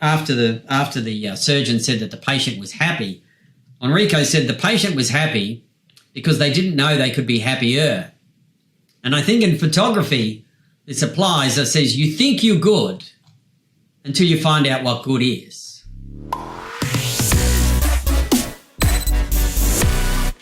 after the surgeon said that the patient was happy, Enrico said the patient was happy because they didn't know they could be happier. And I think in photography, this applies. It says you think you're good until you find out what good is.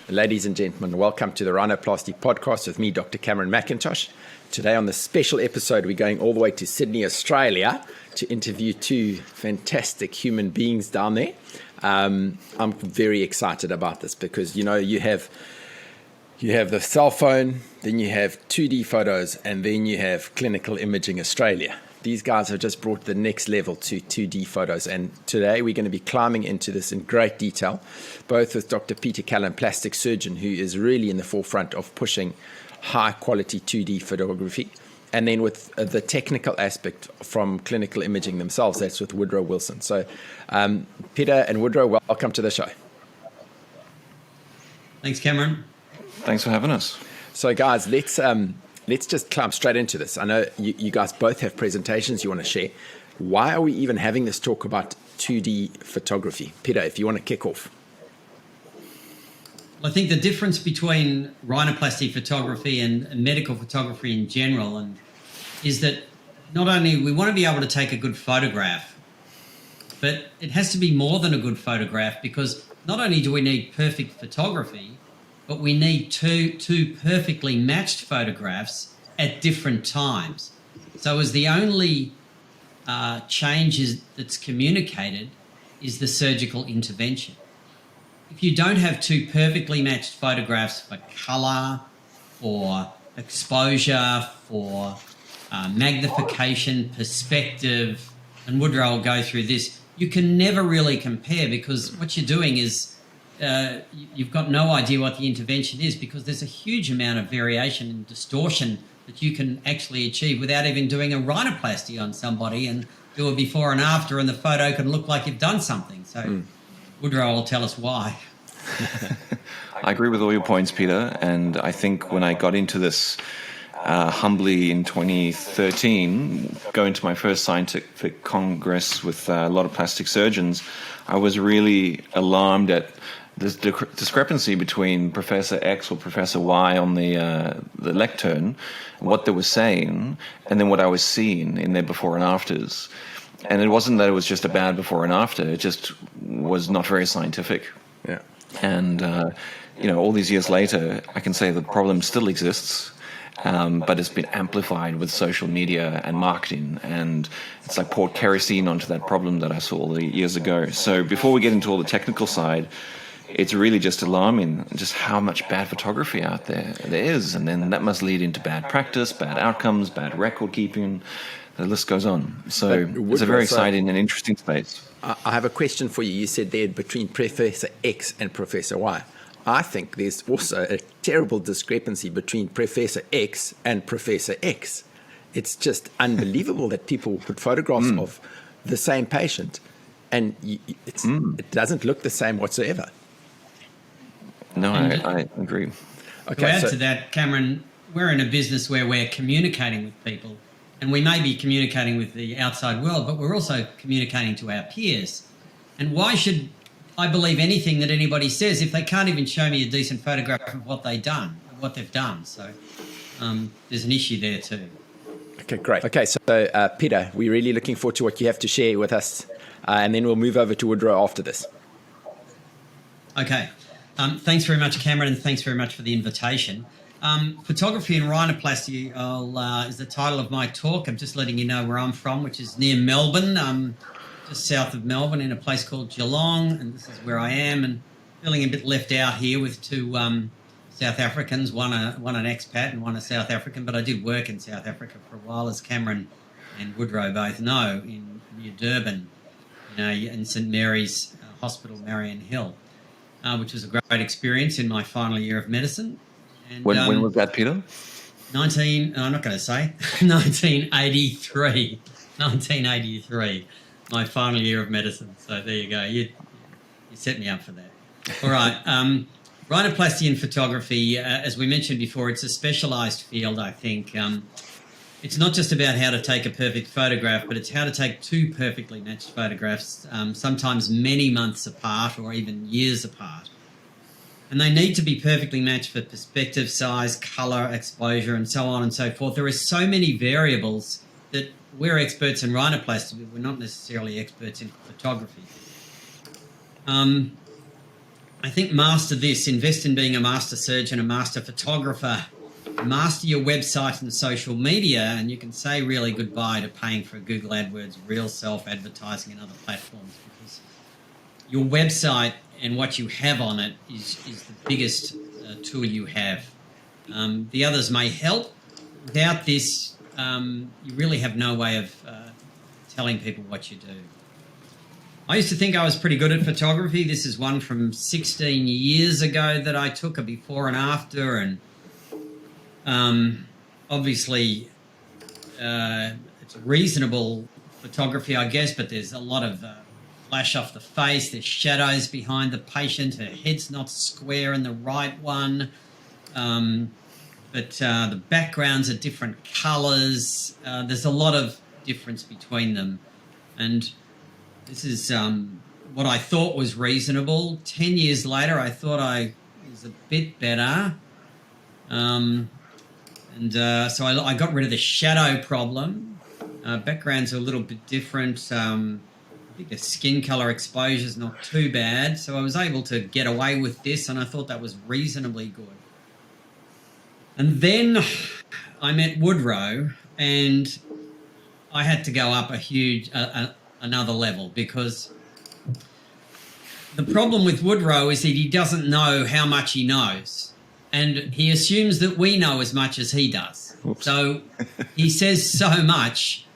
Ladies and gentlemen, welcome to the Rhinoplasty podcast with me, Dr. Cameron McIntosh. Today on this special episode, we're going all the way to Sydney, Australia to interview two fantastic human beings down there. I'm very excited about this because, you have the cell phone, then you have 2D photos, and then you have Clinical Imaging Australia. These guys have just brought the next level to 2D photos, and today we're going to be climbing into this in great detail, both with Dr. Peter Callan, plastic surgeon, who is really in the forefront of pushing high-quality 2D photography, and then with the technical aspect from Clinical Imaging themselves, that's with Woodrow Wilson. So, Peter and Woodrow, welcome to the show. Thanks, Cameron. Thanks for having us. So, guys, let's just climb straight into this. I know you guys both have presentations you want to share. Why are we even having this talk about 2D photography? Peter, if you want to kick off. I think the difference between rhinoplasty photography and medical photography in general is that not only we want to be able to take a good photograph, but it has to be more than a good photograph, because not only do we need perfect photography, but we need two perfectly matched photographs at different times. So as the only change that's communicated is the surgical intervention. If you don't have two perfectly matched photographs for colour, for exposure, for magnification, perspective, and Woodrow will go through this, you can never really compare, because what you're doing is you've got no idea what the intervention is, because there's a huge amount of variation and distortion that you can actually achieve without even doing a rhinoplasty on somebody and do a before and after, and the photo can look like you've done something. So Woodrow will tell us why. I agree with all your points, Peter, and I think when I got into this humbly in 2013, going to my first scientific congress with a lot of plastic surgeons, I was really alarmed at this discrepancy between Professor X or Professor Y on the lectern, what they were saying, and then what I was seeing in their before and afters. And it wasn't that it was just a bad before and after, it just was not very scientific. Yeah. And, all these years later, I can say the problem still exists, but it's been amplified with social media and marketing, and it's like poured kerosene onto that problem that I saw all the years ago. So before we get into all the technical side, it's really just alarming just how much bad photography out there is, and then that must lead into bad practice, bad outcomes, bad record keeping. The list goes on. So it's a very exciting and interesting space. I have a question for you. You said there between Professor X and Professor Y. I think there's also a terrible discrepancy between Professor X and Professor X. It's just unbelievable that people put photographs of the same patient and it doesn't look the same whatsoever. No, I agree. Okay, to add to that, Cameron, we're in a business where we're communicating with people, and we may be communicating with the outside world, but we're also communicating to our peers. And why should I believe anything that anybody says if they can't even show me a decent photograph of what they've done? So there's an issue there too. Okay, great. Okay, so Peter, we're really looking forward to what you have to share with us, and then we'll move over to Woodrow after this. Okay. Thanks very much, Cameron, and thanks very much for the invitation. Photography and rhinoplasty is the title of my talk. I'm just letting you know where I'm from, which is near Melbourne, just south of Melbourne, in a place called Geelong, and this is where I am, and feeling a bit left out here with two South Africans, one an expat and one a South African, but I did work in South Africa for a while, as Cameron and Woodrow both know, near Durban, in St Mary's Hospital, Marion Hill. Which was a great experience in my final year of medicine. And, when was that, Peter? I'm not going to say, 1983. 1983, my final year of medicine. So there you go. You set me up for that. All right. Rhinoplasty and photography, as we mentioned before, it's a specialised field, I think. it's not just about how to take a perfect photograph, but it's how to take two perfectly matched photographs, sometimes many months apart or even years apart. And they need to be perfectly matched for perspective, size, colour, exposure, and so on and so forth. There are so many variables that we're experts in rhinoplasty, but we're not necessarily experts in photography. I think master this, invest in being a master surgeon, a master photographer, master your website and social media, and you can say really goodbye to paying for Google AdWords, real self-advertising and other platforms, because your website and what you have on it is the biggest tool you have. The others may help. Without this, you really have no way of telling people what you do. I used to think I was pretty good at photography. This is one from 16 years ago that I took, a before and after, and obviously it's reasonable photography, I guess, but there's a lot of flash off the face, there's shadows behind the patient, her head's not square in the right one, but the backgrounds are different colours, there's a lot of difference between them, and this is what I thought was reasonable. 10 years later, I thought I was a bit better. So I got rid of the shadow problem. Backgrounds are a little bit different. I think the skin colour exposure is not too bad. So I was able to get away with this, and I thought that was reasonably good. And then I met Woodrow, and I had to go up another level, because the problem with Woodrow is that he doesn't know how much he knows, and he assumes that we know as much as he does. Oops. So he says so much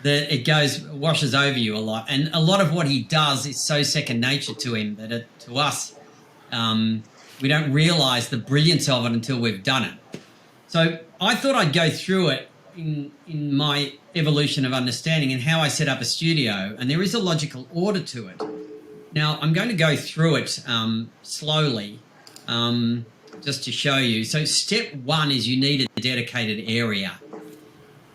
that it washes over you a lot, and a lot of what he does is so second nature to him that to us we don't realise the brilliance of it until we've done it. So I thought I'd go through it in my evolution of understanding and how I set up a studio, and there is a logical order to it. Now, I'm going to go through it slowly just to show you. So step one is you need a dedicated area.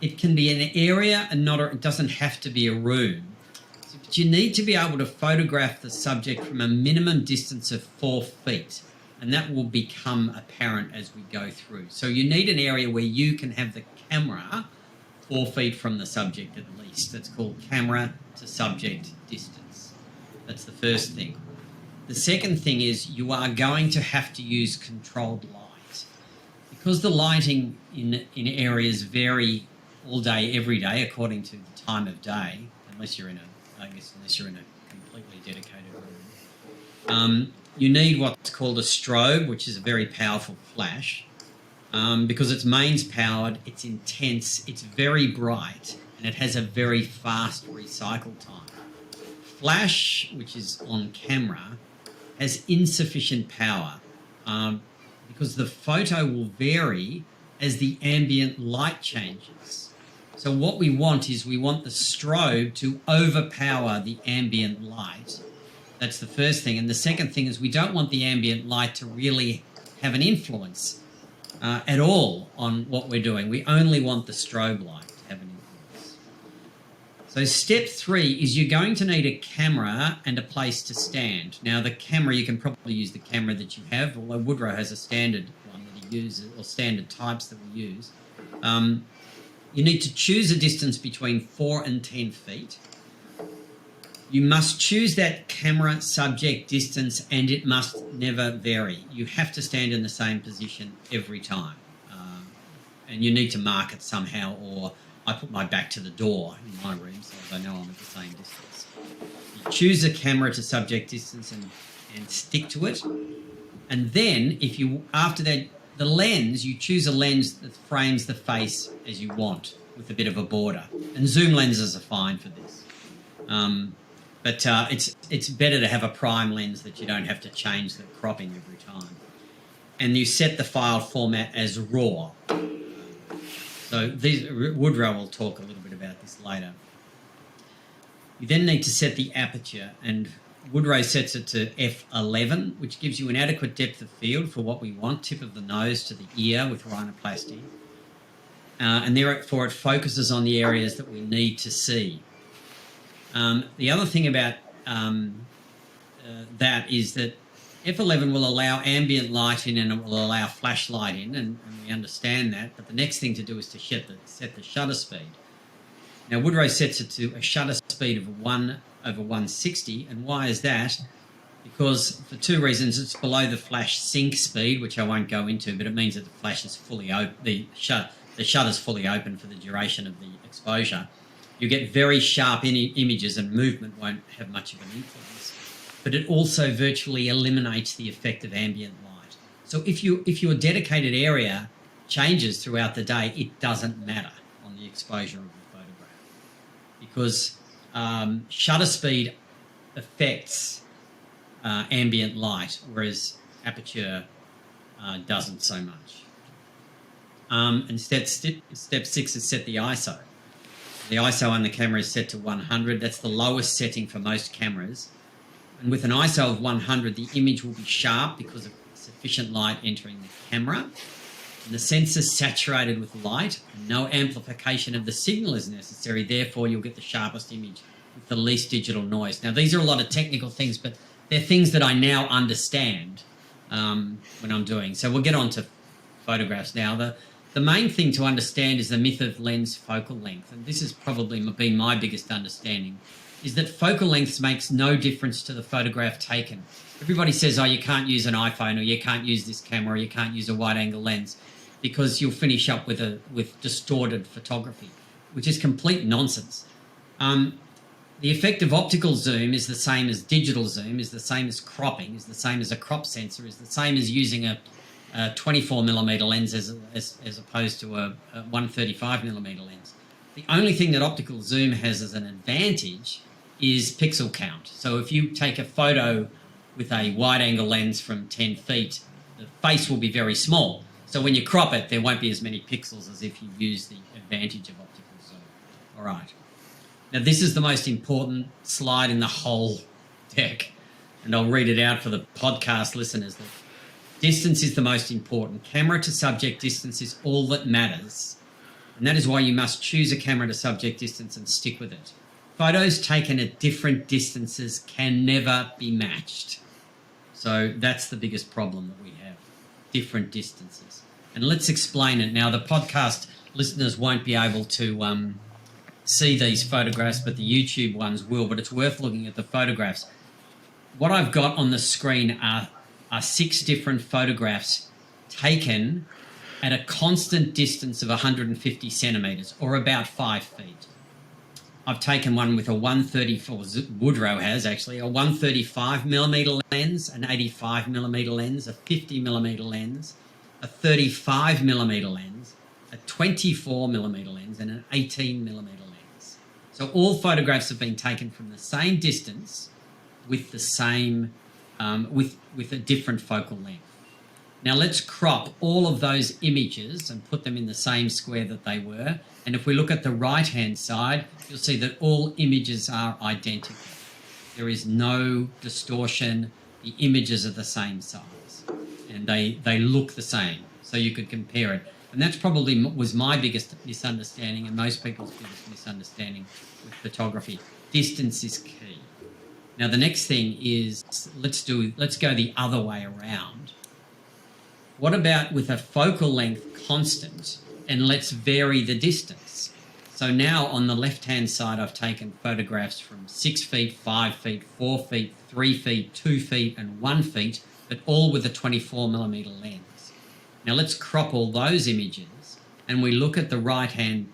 It can be an area and it doesn't have to be a room. But you need to be able to photograph the subject from a minimum distance of 4 feet, and that will become apparent as we go through. So you need an area where you can have the camera 4 feet from the subject at least. That's called camera to subject distance. That's the first thing. The second thing is you are going to have to use controlled light. Because the lighting in areas vary all day, every day, according to the time of day, unless you're in a completely dedicated room. You need what's called a strobe, which is a very powerful flash. Because it's mains powered, it's intense, it's very bright, and it has a very fast recycle time. Flash, which is on camera, has insufficient power because the photo will vary as the ambient light changes. So what we want is we want the strobe to overpower the ambient light. That's the first thing. And the second thing is we don't want the ambient light to really have an influence at all on what we're doing. We only want the strobe light to have an influence. So step 3 is you're going to need a camera and a place to stand. Now the camera, you can probably use the camera that you have, although Woodrow has a standard one that he uses, or standard types that we use. You need to choose a distance between 4 and 10 feet. You must choose that camera subject distance, and it must never vary. You have to stand in the same position every time. And you need to mark it somehow, or I put my back to the door in my room so I know I'm at the same distance. You choose a camera to subject distance and stick to it. And then after that, the lens, you choose a lens that frames the face as you want with a bit of a border. And zoom lenses are fine for this. But it's better to have a prime lens that you don't have to change the cropping every time. And you set the file format as RAW. So Woodrow will talk a little bit about this later. You then need to set the aperture, and Woodrow sets it to f11, which gives you an adequate depth of field for what we want, tip of the nose to the ear with rhinoplasty. and therefore it focuses on the areas that we need to see. The other thing about that is that F11 will allow ambient light in and it will allow flashlight in, and we understand that. But the next thing to do is to set the shutter speed. Now, Woodrow sets it to a shutter speed of 1/160, and why is that? Because for two reasons. It's below the flash sync speed, which I won't go into, but it means that the flash is fully open, the shutter's fully open for the duration of the exposure. You get very sharp images, and movement won't have much of an influence. But it also virtually eliminates the effect of ambient light. So if your dedicated area changes throughout the day, it doesn't matter on the exposure of the photograph, because shutter speed affects ambient light, whereas aperture doesn't so much. And step 6 is set the ISO. The ISO on the camera is set to 100. That's the lowest setting for most cameras. And with an ISO of 100, the image will be sharp because of sufficient light entering the camera. And the sensor's saturated with light, and no amplification of the signal is necessary. Therefore, you'll get the sharpest image with the least digital noise. Now, these are a lot of technical things, but they're things that I now understand when I'm doing. So we'll get on to photographs now. The main thing to understand is the myth of lens focal length, and this has probably been my biggest understanding, is that focal length makes no difference to the photograph taken. Everybody says, oh, you can't use an iPhone, or you can't use this camera, or you can't use a wide-angle lens, because you'll finish up with distorted photography, which is complete nonsense. The effect of optical zoom is the same as digital zoom, is the same as cropping, is the same as a crop sensor, is the same as using a 24mm lens as opposed to a 135mm lens. The only thing that optical zoom has as an advantage is pixel count. So if you take a photo with a wide-angle lens from 10 feet, the face will be very small. So when you crop it, there won't be as many pixels as if you use the advantage of optical zoom. All right. Now, this is the most important slide in the whole deck, and I'll read it out for the podcast listeners. Distance is the most important. Camera to subject distance is all that matters, and that is why you must choose a camera to subject distance and stick with it. Photos taken at different distances can never be matched. So that's the biggest problem that we have, different distances. And let's explain it. Now, the podcast listeners won't be able to see these photographs, but the YouTube ones will, but it's worth looking at the photographs. What I've got on the screen are 6 different photographs taken at a constant distance of 150 centimetres, or about 5 feet. I've taken one with a 134, Woodrow has actually, a 135mm lens, an 85mm lens, a 50mm lens, a 35mm lens, a 24mm lens, and an 18mm lens. So all photographs have been taken from the same distance with the same, with a different focal length. Now let's crop all of those images and put them in the same square that they were. And if we look at the right-hand side, you'll see that all images are identical. There is no distortion. The images are the same size, and they look the same. So you could compare it. And that's probably was my biggest misunderstanding, and most people's biggest misunderstanding with photography. Distance is key. Now the next thing is let's go the other way around. What about with a focal length constant, and let's vary the distance? So now on the left-hand side, I've taken photographs from 6 feet, 5 feet, 4 feet, 3 feet, 2 feet, and 1 feet, but all with a 24mm lens. Now let's crop all those images, and we look at the right-hand,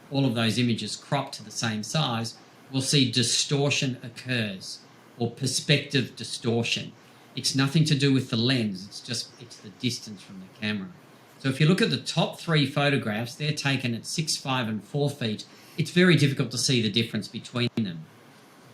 all of those images cropped to the same size, we'll see distortion occurs, or perspective distortion. It's nothing to do with the lens, it's the distance from the camera. So if you look at the top 3 photographs, they're taken at 6, 5 and 4 feet. It's very difficult to see the difference between them.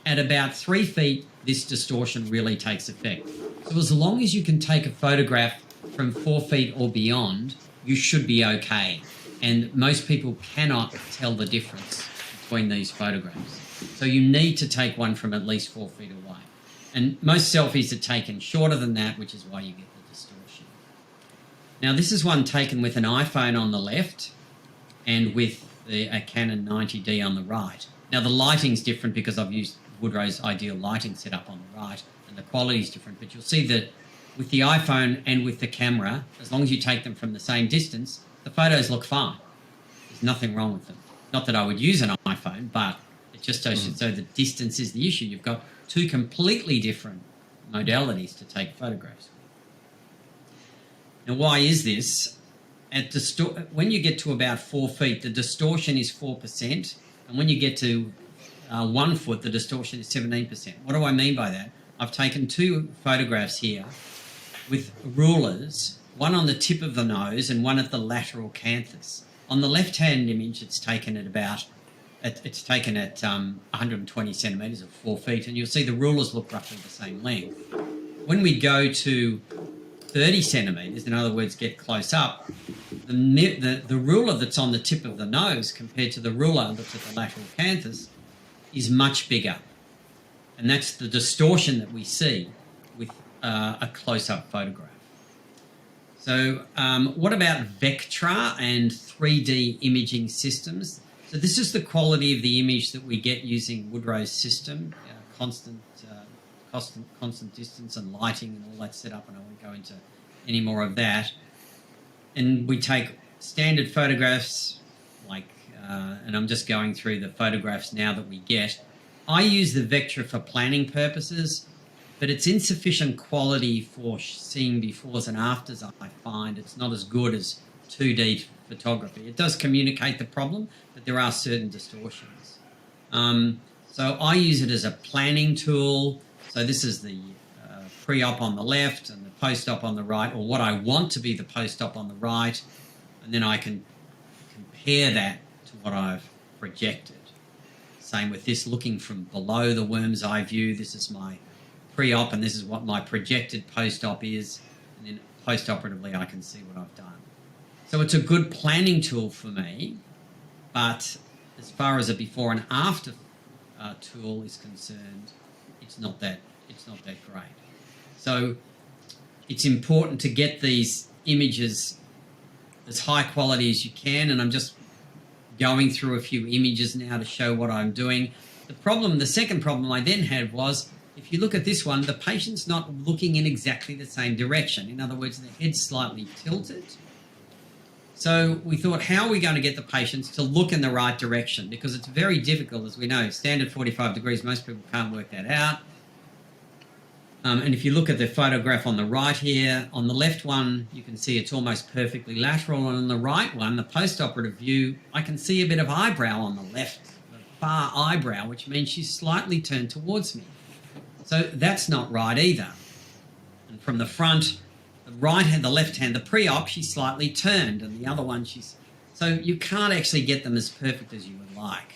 At about 3 feet, this distortion really takes effect. So as long as you can take a photograph from 4 feet or beyond, you should be okay. And most people cannot tell the difference between these photographs. So you need to take one from at least 4 feet away. And most selfies are taken shorter than that, which is why you get the distortion. Now, this is one taken with an iPhone on the left and with a Canon 90D on the right. Now, the lighting's different because I've used Woodrow's ideal lighting setup on the right, and the quality's different, but you'll see that with the iPhone and with the camera, as long as you take them from the same distance, the photos look fine. There's nothing wrong with them. Not that I would use an iPhone, but it just shows you, so the distance is the issue. You've got two completely different modalities to take photographs. Now, why is this? When you get to about 4 feet, the distortion is 4%, and when you get to 1 foot, the distortion is 17%. What do I mean by that? I've taken two photographs here with rulers, one on the tip of the nose and one at the lateral canthus. On the left-hand image, it's taken at 120 centimetres or 4 feet, and you'll see the rulers look roughly the same length. When we go to 30 centimetres, in other words, get close up, the ruler that's on the tip of the nose compared to the ruler that's at the lateral canthus is much bigger. And that's the distortion that we see with a close-up photograph. So what about Vectra and 3D imaging systems? So this is the quality of the image that we get using Woodrow's system, constant distance and lighting and all that setup, and I won't go into any more of that. And we take standard photographs, and I'm just going through the photographs now that we get. I use the Vectra for planning purposes, but it's insufficient quality for seeing befores and afters, I find. It's not as good as 2D photography. It does communicate the problem, but there are certain distortions. So I use it as a planning tool. So this is the pre-op on the left and the post-op on the right, or what I want to be the post-op on the right, and then I can compare that to what I've projected. Same with this, looking from below the worm's eye view. This is my pre-op, and this is what my projected post-op is, and then post-operatively I can see what I've done. So it's a good planning tool for me, but as far as a before and after tool is concerned, it's not that great. So it's important to get these images as high quality as you can, and I'm just going through a few images now to show what I'm doing. The second problem I then had was, if you look at this one, the patient's not looking in exactly the same direction. In other words, the head's slightly tilted. So we thought, how are we going to get the patients to look in the right direction? Because it's very difficult, as we know. Standard 45 degrees, most people can't work that out. And if you look at the photograph on the right here, on the left one, you can see it's almost perfectly lateral. And on the right one, the post-operative view, I can see a bit of eyebrow on the left, the far eyebrow, which means she's slightly turned towards me. So that's not right either. And from the front, the right hand, the left hand, the pre-op, she's slightly turned, and the other one, so you can't actually get them as perfect as you would like.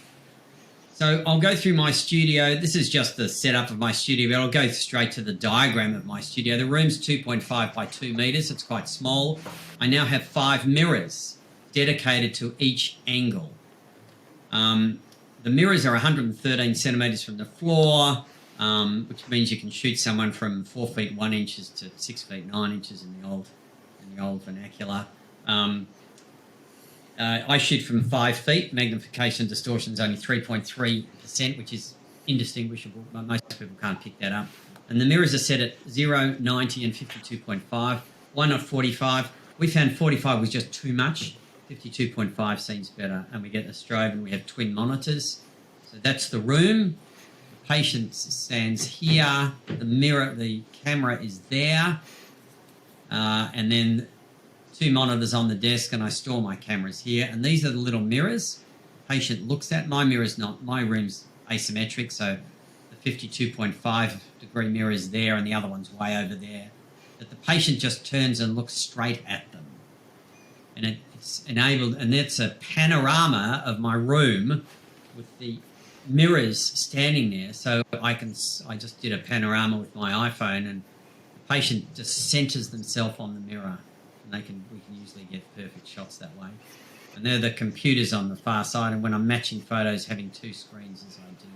So I'll go through my studio. This is just the setup of my studio, but I'll go straight to the diagram of my studio. The room's 2.5 by 2 meters. It's quite small. I now have 5 mirrors dedicated to each angle. The mirrors are 113 centimeters from the floor, which means you can shoot someone from 4 feet 1 inches to 6 feet 9 inches in the old vernacular. I shoot from 5 feet. Magnification distortion is only 3.3%, which is indistinguishable. Most people can't pick that up. And the mirrors are set at 0, 90, and 52.5. Why not 45? We found 45 was just too much. 52.5 seems better. And we get a strobe, and we have twin monitors. So that's the room. The patient stands here. The camera is there. And then 2 monitors on the desk, and I store my cameras here. And these are the little mirrors the patient looks at. My room's asymmetric, so the 52.5 degree mirror is there and the other one's way over there. But the patient just turns and looks straight at them. And it's enabled, and that's a panorama of my room with the mirrors standing there. So I just did a panorama with my iPhone, and the patient just centers themselves on the mirror. And we can usually get perfect shots that way. And there are the computers on the far side, and when I'm matching photos, having 2 screens as I do.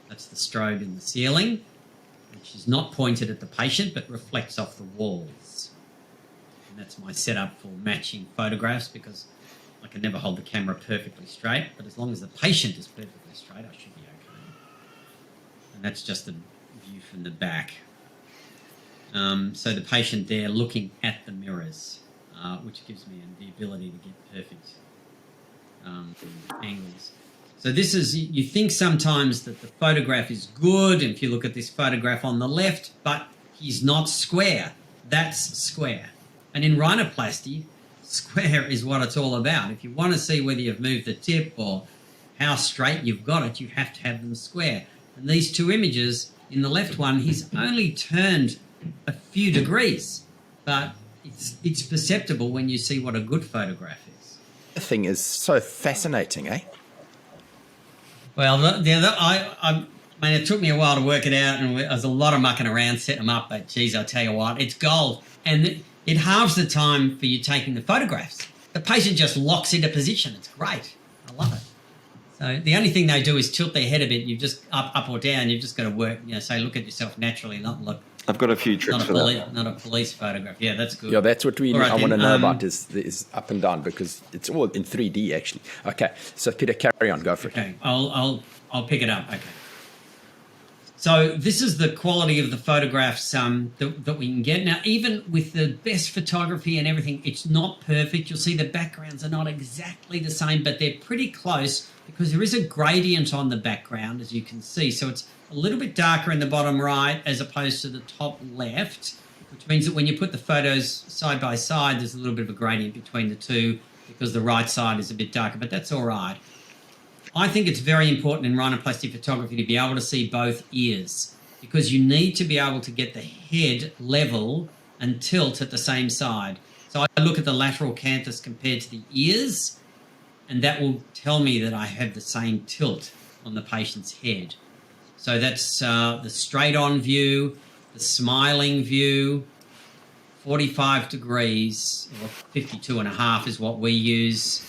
That's the strobe in the ceiling, which is not pointed at the patient, but reflects off the walls. And that's my setup for matching photographs, because I can never hold the camera perfectly straight, but as long as the patient is perfectly straight, I should be okay. And that's just a view from the back. So the patient there looking at the mirrors, which gives me the ability to get perfect angles. So this is, you think sometimes that the photograph is good, if you look at this photograph on the left, but he's not square. That's square. And in rhinoplasty, square is what it's all about. If you want to see whether you've moved the tip or how straight you've got it, you have to have them square. And these two images, in the left one, he's only turned a few degrees, but it's perceptible when you see what a good photograph is. The thing is so fascinating, eh? Well, I mean, it took me a while to work it out, and there was a lot of mucking around setting them up, but geez, I'll tell you what, it's gold. And it halves the time for you taking the photographs. The patient just locks into position. It's great. I love it. So the only thing they do is tilt their head a bit. You've just up or down. You've just got to work, say, look at yourself naturally, not look. I've got a few tricks for that. Not a police photograph. Yeah, that's good. Yeah, that's what All right, I want to then, know about is up and down, because it's all in 3D actually. Okay, so Peter, carry on, go for it. Okay, I'll pick it up. Okay. So this is the quality of the photographs that we can get. Now, even with the best photography and everything, it's not perfect. You'll see the backgrounds are not exactly the same, but they're pretty close because there is a gradient on the background, as you can see. So it's a little bit darker in the bottom right as opposed to the top left, which means that when you put the photos side by side, there's a little bit of a gradient between the two because the right side is a bit darker, but that's all right. I think it's very important in rhinoplasty photography to be able to see both ears, because you need to be able to get the head level and tilt at the same side. So I look at the lateral canthus compared to the ears, and that will tell me that I have the same tilt on the patient's head. So that's the straight-on view, the smiling view, 45 degrees, or 52.5 is what we use,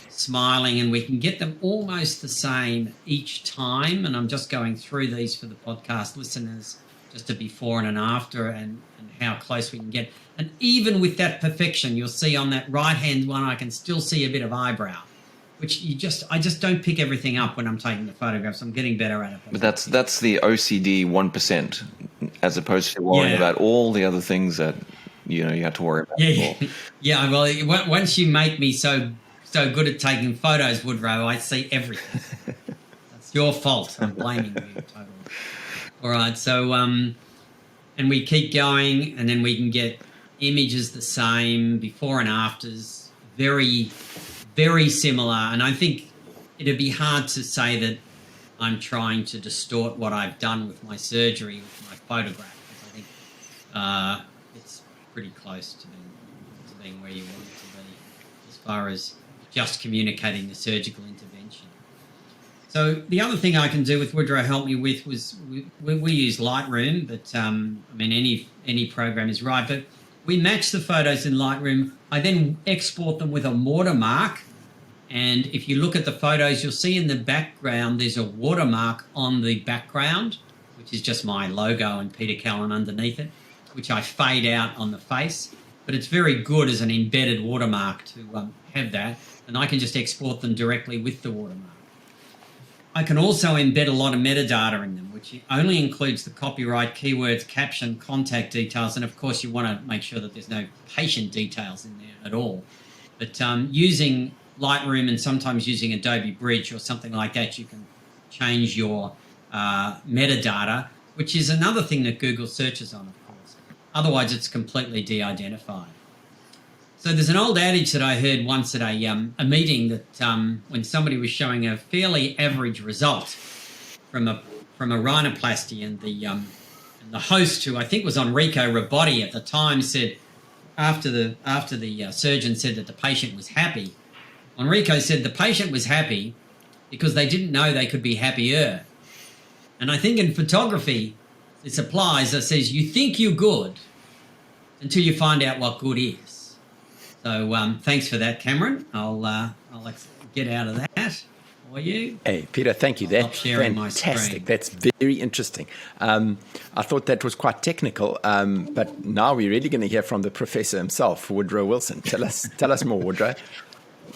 smiling, and we can get them almost the same each time. And I'm just going through these for the podcast listeners, just a before and an after, and how close we can get. And even with that perfection, you'll see on that right-hand one, I can still see a bit of eyebrow, which I just don't pick everything up when I'm taking the photographs. I'm getting better at it. But that's the OCD 1%, as opposed to worrying about all the other things that you have to worry about. Yeah. Well, once you make me so good at taking photos, Woodrow, I see everything. That's your fault. I'm blaming you totally. All right, so and we keep going, and then we can get images the same, before and afters, very, very similar. And I think it'd be hard to say that I'm trying to distort what I've done with my surgery, with my photograph, because I think it's pretty close to being where you want it to be as far as just communicating the surgical intervention. So the other thing I can do with Woodrow helped me with was we use Lightroom, but I mean any program is right, but we match the photos in Lightroom. I then export them with a watermark, and if you look at the photos, you'll see in the background there's a watermark on the background, which is just my logo and Peter Callan underneath it, which I fade out on the face. But it's very good as an embedded watermark to have that, and I can just export them directly with the watermark. I can also embed a lot of metadata in them, which only includes the copyright, keywords, caption, contact details, and of course you want to make sure that there's no patient details in there at all. But using Lightroom and sometimes using Adobe Bridge or something like that, you can change your metadata, which is another thing that Google searches on, of course. Otherwise, it's completely de-identified. So there's an old adage that I heard once at a meeting that when somebody was showing a fairly average result from a rhinoplasty, and the host, who I think was Enrico Robotti at the time, said after the surgeon said that the patient was happy, Enrico said the patient was happy because they didn't know they could be happier. And I think in photography this applies. It says you think you're good until you find out what good is. So thanks for that, Cameron. I'll get out of that for you. Hey, Peter, thank you. That's fantastic. That's very interesting. I thought that was quite technical, but now we're really going to hear from the professor himself, Woodrow Wilson. Tell us more, Woodrow.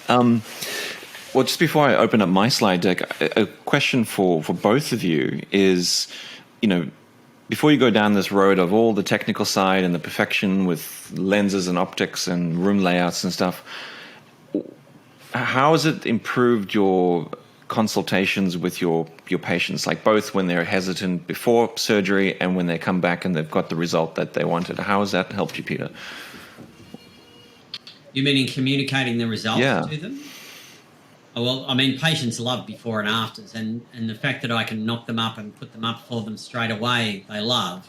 Well, just before I open up my slide deck, a question for both of you is, before you go down this road of all the technical side and the perfection with lenses and optics and room layouts and stuff, how has it improved your consultations with your patients, like both when they're hesitant before surgery and when they come back and they've got the result that they wanted? How has that helped you, Peter? You mean in communicating the results Yeah. to them? Oh, well, I mean, patients love before and afters, and the fact that I can knock them up and put them up for them straight away, they love.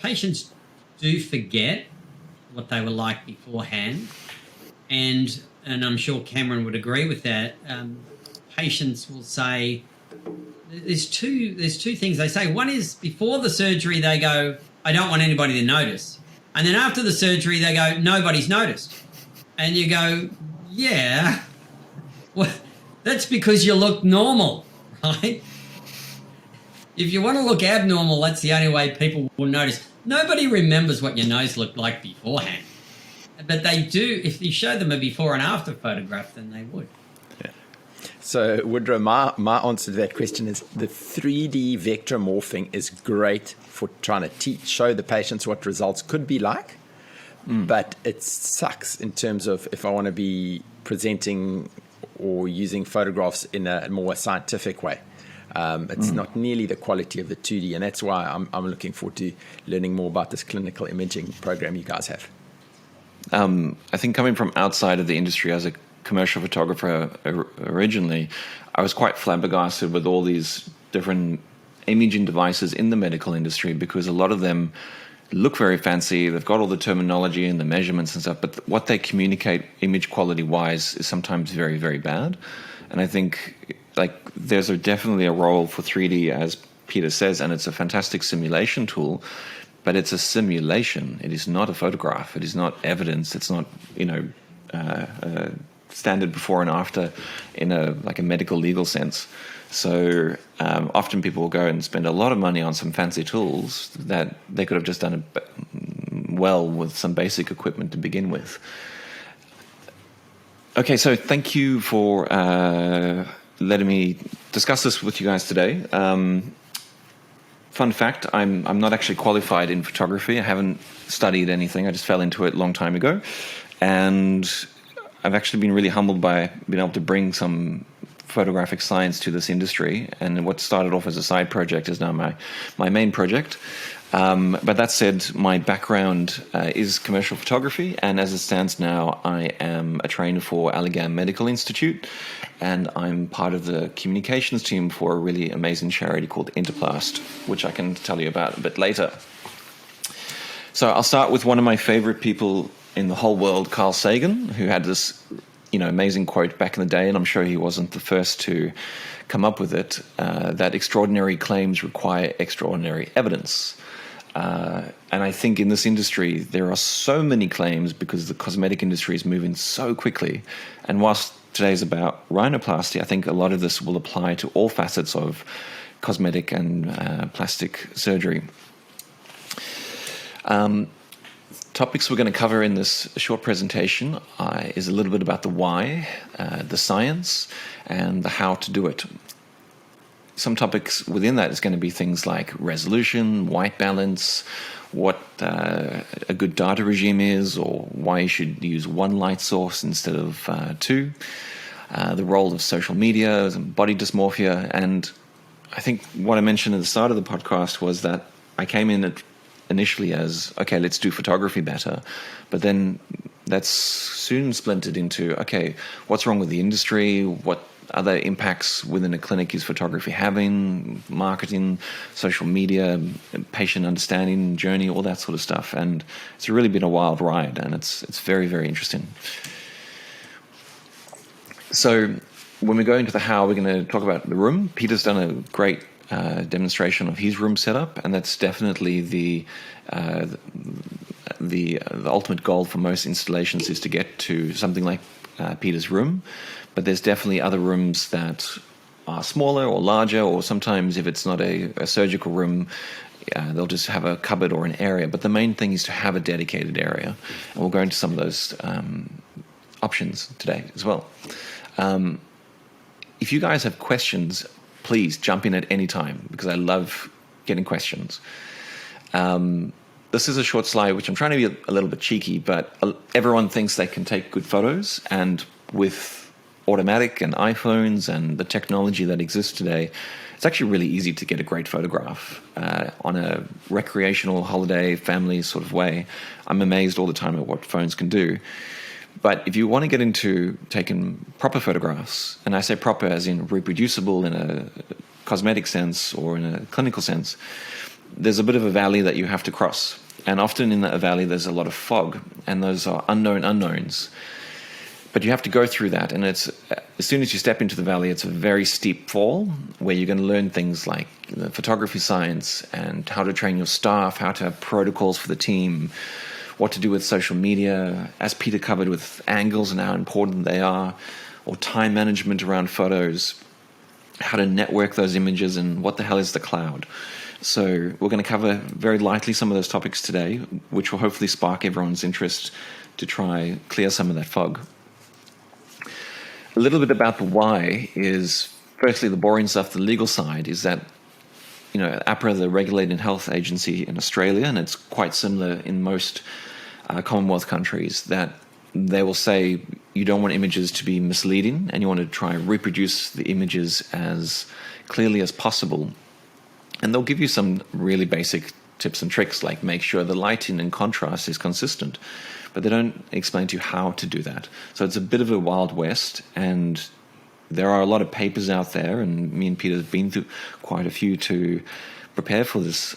Patients do forget what they were like beforehand, and I'm sure Cameron would agree with that. Patients will say there's two things they say. One is before the surgery they go, I don't want anybody to notice. And then after the surgery, they go, nobody's noticed. And you go, yeah, well, that's because you look normal, right? If you want to look abnormal, that's the only way people will notice. Nobody remembers what your nose looked like beforehand. But they do, if you show them a before and after photograph, then they would. Yeah. So, Woodrow, my answer to that question is the 3D vector morphing is great for trying to show the patients what results could be like, but it sucks in terms of if I want to be presenting or using photographs in a more scientific way. It's not nearly the quality of the 2D, and that's why I'm looking forward to learning more about this clinical imaging program you guys have. I think coming from outside of the industry as a commercial photographer originally, I was quite flabbergasted with all these different imaging devices in the medical industry, because a lot of them look very fancy. They've got all the terminology and the measurements and stuff, but what they communicate image quality wise is sometimes very, very bad. And I think there's definitely a role for 3D, as Peter says, and it's a fantastic simulation tool, but it's a simulation. It is not a photograph. It is not evidence. It's not, standard before and after in a medical legal sense. So often people will go and spend a lot of money on some fancy tools that they could have just done well with some basic equipment to begin with. Okay, so thank you for letting me discuss this with you guys today. Fun fact, I'm not actually qualified in photography. I haven't studied anything. I just fell into it a long time ago. And I've actually been really humbled by being able to bring some photographic science to this industry. And what started off as a side project is now my main project. But that said, my background is commercial photography, and as it stands now, I am a trainer for Allegheny Medical Institute, and I'm part of the communications team for a really amazing charity called Interplast, which I can tell you about a bit later. So I'll start with one of my favorite people in the whole world, Carl Sagan, who had this amazing quote back in the day, and I'm sure he wasn't the first to come up with it, that extraordinary claims require extraordinary evidence. And I think in this industry, there are so many claims because the cosmetic industry is moving so quickly. And whilst today's about rhinoplasty, I think a lot of this will apply to all facets of cosmetic and plastic surgery. Topics we're going to cover in this short presentation is a little bit about the why, the science, and the how to do it. Some topics within that is going to be things like resolution, white balance, what a good data regime is, or why you should use one light source instead of two, the role of social media and body dysmorphia. And I think what I mentioned at the start of the podcast was that I came in initially as, okay, let's do photography better. But then that's soon splintered into, okay, what's wrong with the industry? What other impacts within a clinic is photography having, marketing, social media, patient understanding, journey, all that sort of stuff. And it's really been a wild ride, and it's very, very interesting. So when we go into the how, we're going to talk about the room. Peter's done a great demonstration of his room setup, and that's definitely the ultimate goal for most installations is to get to something like Peter's room. But there's definitely other rooms that are smaller or larger, or sometimes if it's not a surgical room, they'll just have a cupboard or an area. But the main thing is to have a dedicated area. And we'll go into some of those options today as well. If you guys have questions, please jump in at any time, because I love getting questions. This is a short slide, which I'm trying to be a little bit cheeky, but everyone thinks they can take good photos. And with automatic and iPhones and the technology that exists today, it's actually really easy to get a great photograph on a recreational, holiday, family sort of way. I'm amazed all the time at what phones can do. But if you want to get into taking proper photographs, and I say proper as in reproducible in a cosmetic sense or in a clinical sense, there's a bit of a valley that you have to cross. And often in that valley, there's a lot of fog, and those are unknown unknowns. But you have to go through that, and it's as soon as you step into the valley, it's a very steep fall where you're going to learn things like the photography science and how to train your staff, how to have protocols for the team, what to do with social media, as Peter covered, with angles and how important they are, or time management around photos, how to network those images, and what the hell is the cloud. So we're going to cover very lightly some of those topics today, which will hopefully spark everyone's interest to try clear some of that fog. A little bit about the why is, firstly, the boring stuff. The legal side is that, APRA, the Regulated Health Agency in Australia, and it's quite similar in most Commonwealth countries, that they will say you don't want images to be misleading, and you want to try and reproduce the images as clearly as possible. And they'll give you some really basic tips and tricks, like make sure the lighting and contrast is consistent. But they don't explain to you how to do that. So it's a bit of a wild west, and there are a lot of papers out there, and me and Peter have been through quite a few to prepare for this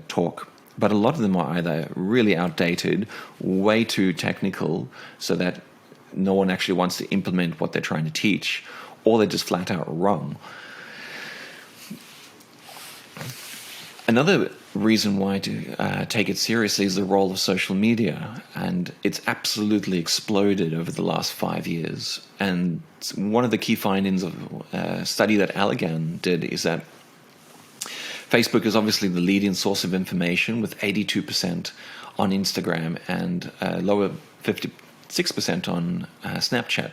talk. But a lot of them are either really outdated, way too technical, so that no one actually wants to implement what they're trying to teach, or they're just flat out wrong. Another reason why to take it seriously is the role of social media, and it's absolutely exploded over the last 5 years. And one of the key findings of a study that Allegan did is that Facebook is obviously the leading source of information, with 82% on Instagram and lower 56% on Snapchat.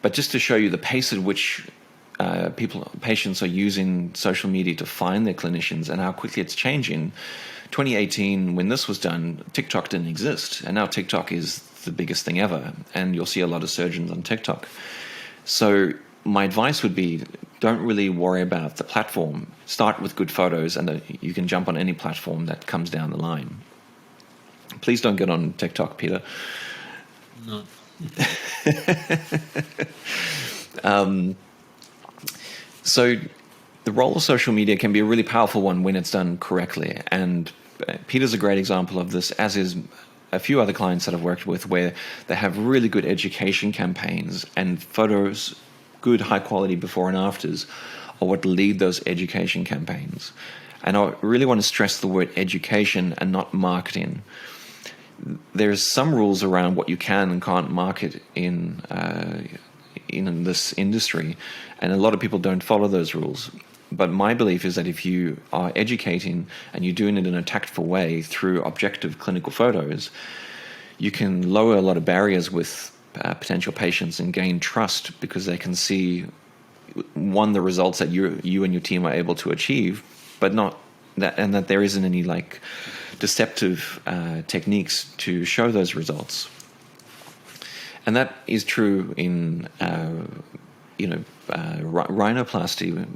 But just to show you the pace at which patients are using social media to find their clinicians and how quickly it's changing. 2018, when this was done, TikTok didn't exist, and now TikTok is the biggest thing ever, and you'll see a lot of surgeons on TikTok. So my advice would be, don't really worry about the platform. Start with good photos, and you can jump on any platform that comes down the line. Please don't get on TikTok, Peter. No. So the role of social media can be a really powerful one when it's done correctly. And Peter's a great example of this, as is a few other clients that I've worked with, where they have really good education campaigns, and photos, good high quality before and afters, are what lead those education campaigns. And I really want to stress the word education and not marketing. There's some rules around what you can and can't market in this industry, and a lot of people don't follow those rules. But my belief is that if you are educating and you're doing it in a tactful way through objective clinical photos, you can lower a lot of barriers with potential patients and gain trust, because they can see, one, the results that you and your team are able to achieve, but not that, and that there isn't any deceptive techniques to show those results. And that is true in rhinoplasty,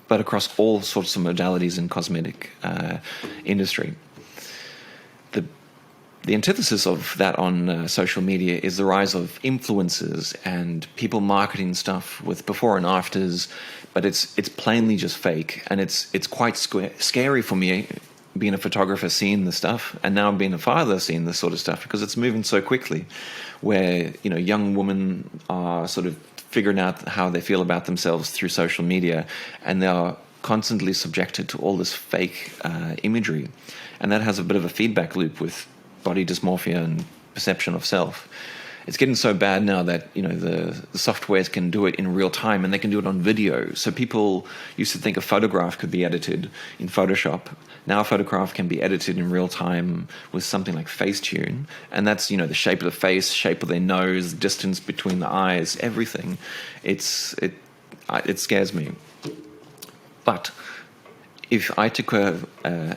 but across all sorts of modalities in cosmetic industry. The antithesis of that on social media is the rise of influencers and people marketing stuff with before and afters, but it's plainly just fake, and it's quite scary for me, being a photographer, seeing the stuff, and now being a father, seeing this sort of stuff, because it's moving so quickly, where young women are sort of figuring out how they feel about themselves through social media, and they are constantly subjected to all this fake imagery, and that has a bit of a feedback loop with body dysmorphia and perception of self. it's getting so bad now that the softwares can do it in real time, and they can do it on video. So people used to think a photograph could be edited in Photoshop. Now a photograph can be edited in real time with something like Facetune, and that's the shape of the face, shape of their nose, distance between the eyes, everything. It scares me. But if I took a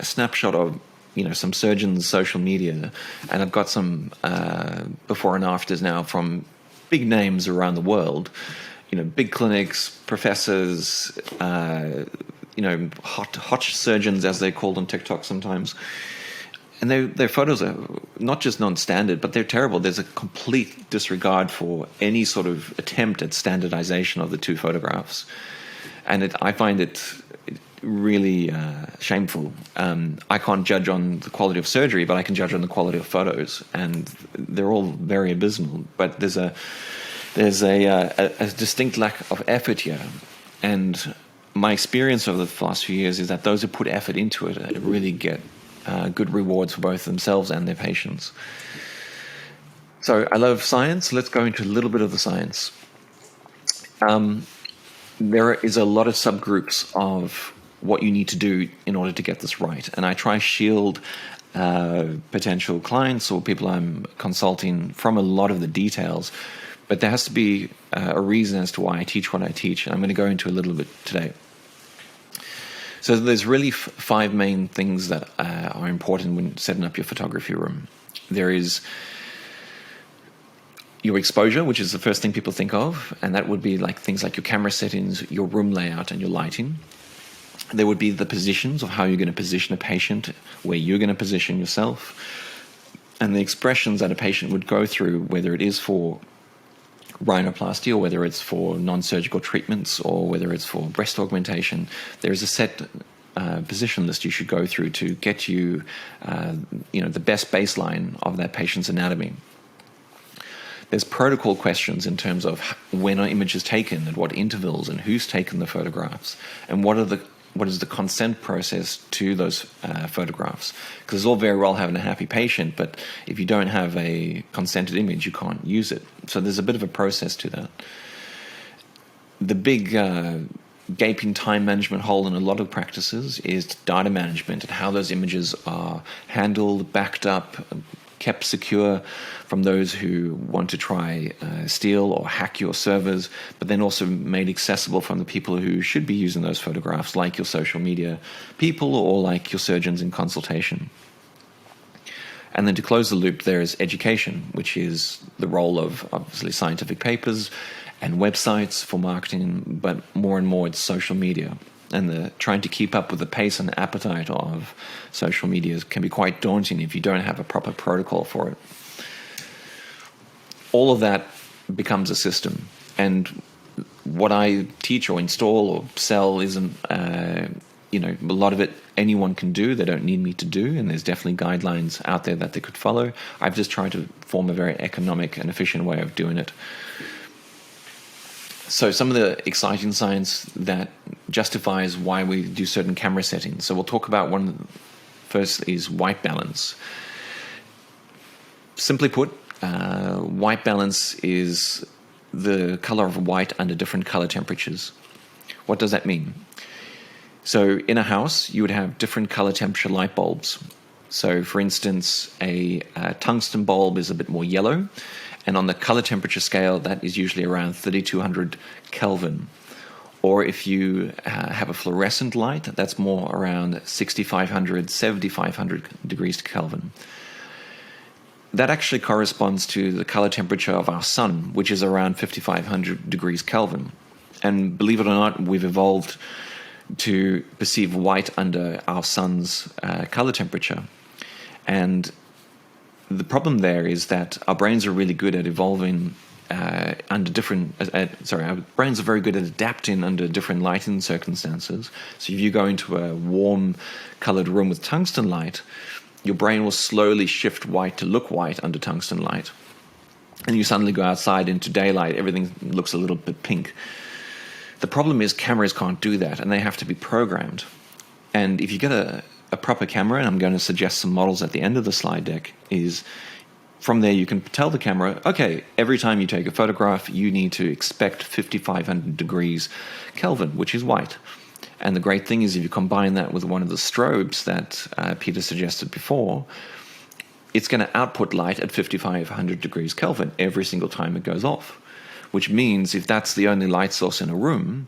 snapshot of some surgeons' social media, and I've got some before and afters now from big names around the world, big clinics, professors, hot surgeons, as they're called on TikTok sometimes. And their photos are not just non-standard, but they're terrible. There's a complete disregard for any sort of attempt at standardization of the two photographs. And I find it really shameful. I can't judge on the quality of surgery, but I can judge on the quality of photos, and they're all very abysmal. But there's a distinct lack of effort here, and my experience over the last few years is that those who put effort into it really get good rewards for both themselves and their patients. So I love science. Let's go into a little bit of the science. There is a lot of subgroups of what you need to do in order to get this right. And I try shield potential clients or people I'm consulting from a lot of the details, but there has to be a reason as to why I teach what I teach. And I'm going to go into a little bit today. So there's really 5 main things that are important when setting up your photography room. There is your exposure, which is the first thing people think of, and that would be like things like your camera settings, your room layout, and your lighting. There would be the positions of how you're going to position a patient, where you're going to position yourself, and the expressions that a patient would go through, whether it is for rhinoplasty or whether it's for non-surgical treatments or whether it's for breast augmentation. There is a set position list you should go through to get you, the best baseline of that patient's anatomy. There's protocol questions in terms of when an image is taken, at what intervals, and who's taken the photographs, and what is the consent process to those photographs. Because it's all very well having a happy patient, but if you don't have a consented image, you can't use it. So there's a bit of a process to that. The big gaping time management hole in a lot of practices is data management and how those images are handled, backed up, kept secure from those who want to try steal or hack your servers, but then also made accessible from the people who should be using those photographs, like your social media people or like your surgeons in consultation. And then to close the loop, there is education, which is the role of obviously scientific papers and websites for marketing, but more and more it's social media. And trying to keep up with the pace and appetite of social media can be quite daunting if you don't have a proper protocol for it. All of that becomes a system. And what I teach or install or sell isn't, a lot of it anyone can do. They don't need me to do. And there's definitely guidelines out there that they could follow. I've just tried to form a very economic and efficient way of doing it. So some of the exciting science that justifies why we do certain camera settings. So we'll talk about one first is white balance. Simply put, white balance is the color of white under different color temperatures. What does that mean? So in a house, you would have different color temperature light bulbs. So for instance, a tungsten bulb is a bit more yellow, and on the color temperature scale, that is usually around 3200 Kelvin. Or if you have a fluorescent light, that's more around 6500, 7500 degrees Kelvin. That actually corresponds to the color temperature of our sun, which is around 5500 degrees Kelvin. And believe it or not, we've evolved to perceive white under our sun's color temperature. And the problem there is that our brains are really good at evolving under different. Our brains are very good at adapting under different lighting circumstances. So if you go into a warm colored room with tungsten light, your brain will slowly shift white to look white under tungsten light. And you suddenly go outside into daylight, everything looks a little bit pink. The problem is cameras can't do that, and they have to be programmed. And if you get a proper camera, and I'm going to suggest some models at the end of the slide deck, is from there, you can tell the camera, okay, every time you take a photograph, you need to expect 5,500 degrees Kelvin, which is white. And the great thing is if you combine that with one of the strobes that Peter suggested before, it's going to output light at 5,500 degrees Kelvin every single time it goes off, which means if that's the only light source in a room,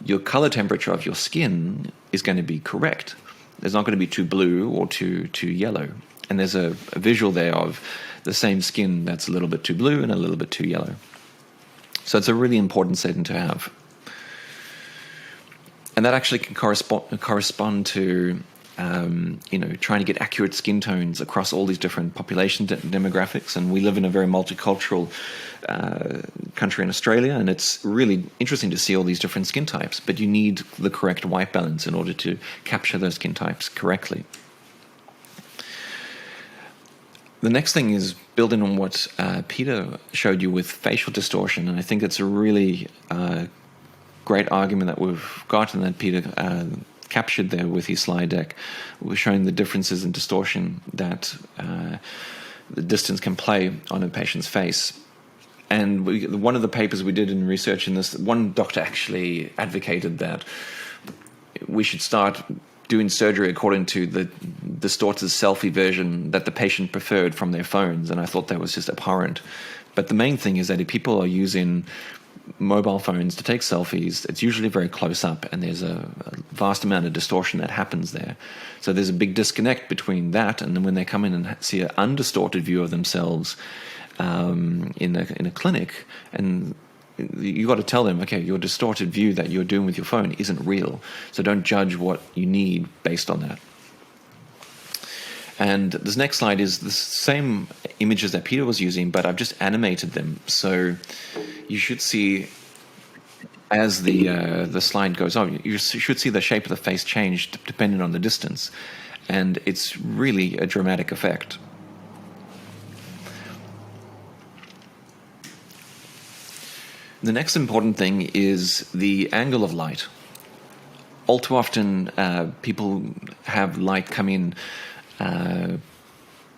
your color temperature of your skin is going to be correct. There's not going to be too blue or too yellow. And there's a visual there of the same skin that's a little bit too blue and a little bit too yellow. So it's a really important setting to have. And that actually can correspond to trying to get accurate skin tones across all these different population demographics. And we live in a very multicultural country in Australia, and it's really interesting to see all these different skin types. But you need the correct white balance in order to capture those skin types correctly. The next thing is building on what Peter showed you with facial distortion, and I think it's a really great argument that we've got and that Peter captured there with his slide deck. We're showing the differences in distortion that the distance can play on a patient's face. And one of the papers we did in research in this, one doctor actually advocated that we should start doing surgery according to the distorted selfie version that the patient preferred from their phones, and I thought that was just abhorrent. But the main thing is that if people are using mobile phones to take selfies, it's usually very close up, and there's a vast amount of distortion that happens there. So there's a big disconnect between that, and then when they come in and see an undistorted view of themselves in a clinic, and you got to tell them, okay, your distorted view that you're doing with your phone isn't real. So don't judge what you need based on that. And this next slide is the same images that Peter was using, but I've just animated them. So you should see, as the slide goes on, you should see the shape of the face change depending on the distance. And it's really a dramatic effect. The next important thing is the angle of light. All too often, people have light come in